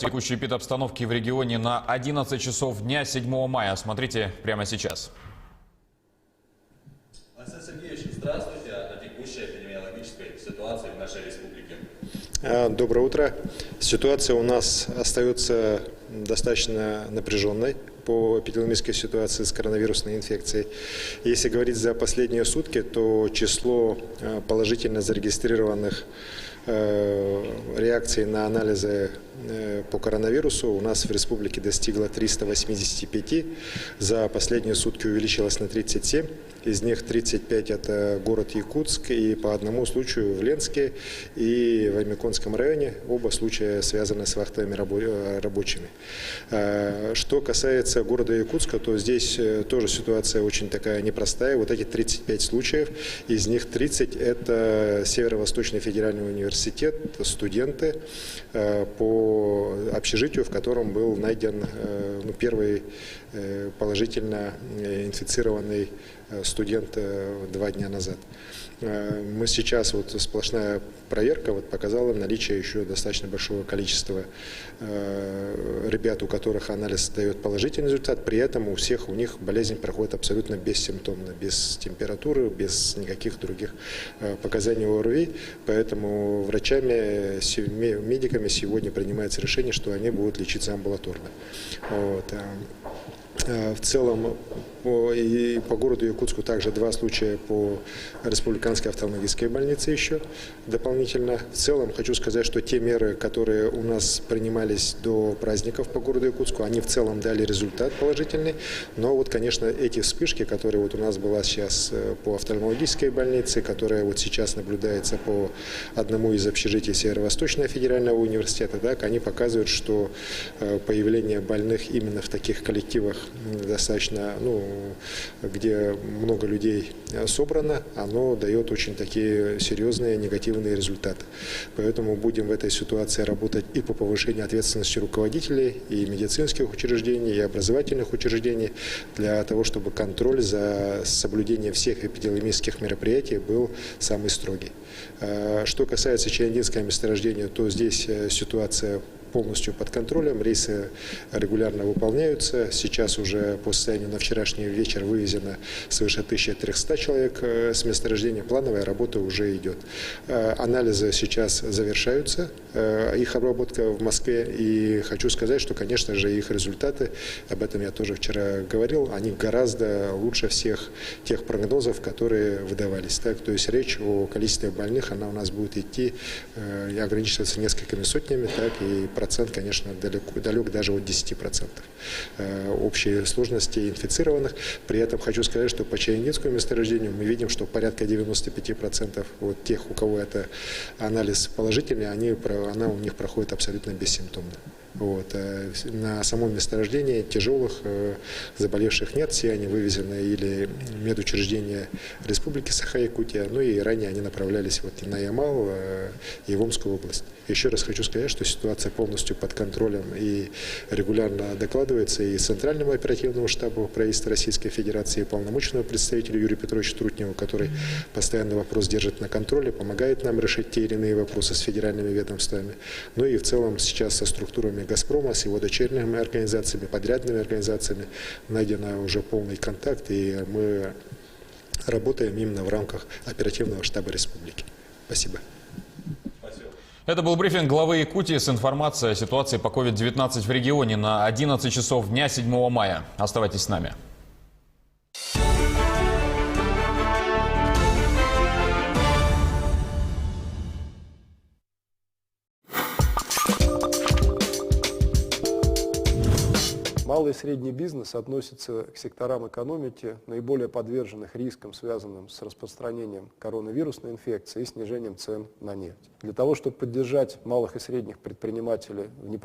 Текущие эпидобстановки в регионе на 11 часов дня 7 мая. Смотрите прямо сейчас. Александр Сергеевич, здравствуйте. О текущей эпидемиологической ситуации в нашей республике. Доброе утро. Ситуация у нас остается достаточно напряженной по эпидемиологической ситуации с коронавирусной инфекцией. Если говорить за последние сутки, то число положительно зарегистрированных реакций на анализы по коронавирусу у нас в республике достигло 385. За последние сутки увеличилось на 37. Из них 35 – это город Якутск, и по одному случаю в Ленске и в Аймяконском районе. Оба случая связаны с вахтовыми рабочими. Что касается города Якутска, то здесь тоже ситуация очень такая непростая. Вот эти 35 случаев, из них 30 – это Северо-Восточный федеральный университет, студенты по общежитию, в котором был найден первый положительно инфицированный студент 2 дня назад. Мы сейчас, сплошная проверка показала наличие еще достаточно большого количества ребят, у которых анализ дает положительный результат, при этом у всех у них болезнь проходит абсолютно бессимптомно, без температуры, без никаких других показаний ОРВИ, поэтому врачами, медиками сегодня принимается решение, что они будут лечиться амбулаторно. В целом по городу Якутску также 2 случая по республиканской офтальмологической больнице еще дополнительно. В целом хочу сказать, что те меры, которые у нас принимались до праздников по городу Якутску, они в целом дали результат положительный. Но конечно, эти вспышки, которые у нас была сейчас по офтальмологической больнице, которая сейчас наблюдается по одному из общежитий Северо-Восточного федерального университета, они показывают, что появление больных именно в таких коллективах достаточно, где много людей собрано, оно дает очень такие серьезные негативные результаты. Поэтому будем в этой ситуации работать и по повышению ответственности руководителей и медицинских учреждений, и образовательных учреждений, для того, чтобы контроль за соблюдением всех эпидемиологических мероприятий был самый строгий. Что касается Чаяндинского месторождения, то здесь ситуация полностью под контролем, рейсы регулярно выполняются. Сейчас уже по состоянию на вчерашний вечер вывезено свыше 1300 человек с месторождения. Плановая работа уже идет. Анализы сейчас завершаются, их обработка в Москве. И хочу сказать, что, конечно же, их результаты, об этом я тоже вчера говорил, они гораздо лучше всех тех прогнозов, которые выдавались. То есть речь о количестве больных, она у нас будет идти и ограничиваться несколькими сотнями, и процент, конечно, далек даже от 10% общей сложности инфицированных. При этом хочу сказать, что по Чаяндинскому месторождению мы видим, что порядка 95% тех, у кого это анализ положительный, она у них проходит абсолютно бессимптомно. На самом месторождении тяжелых заболевших нет, все они вывезены или в медучреждения Республики Саха-Якутия, и ранее они направлялись на Ямал и в Омскую область. Еще раз хочу сказать, что ситуация полностью под контролем и регулярно докладывается и Центральному оперативному штабу правительства Российской Федерации, и полномочному представителю Юрию Петровичу Трутневу, который постоянно вопрос держит на контроле, помогает нам решить те или иные вопросы с федеральными ведомствами. И в целом сейчас со структурами «Газпрома», с его дочерними организациями, подрядными организациями найден уже полный контакт, и мы работаем именно в рамках оперативного штаба республики. Спасибо. Это был брифинг главы Якутии с информацией о ситуации по COVID-19 в регионе на 11 часов дня 7 мая. Оставайтесь с нами. Малый и средний бизнес относится к секторам экономики, наиболее подверженных рискам, связанным с распространением коронавирусной инфекции и снижением цен на нефть. Для того, чтобы поддержать малых и средних предпринимателей в непростых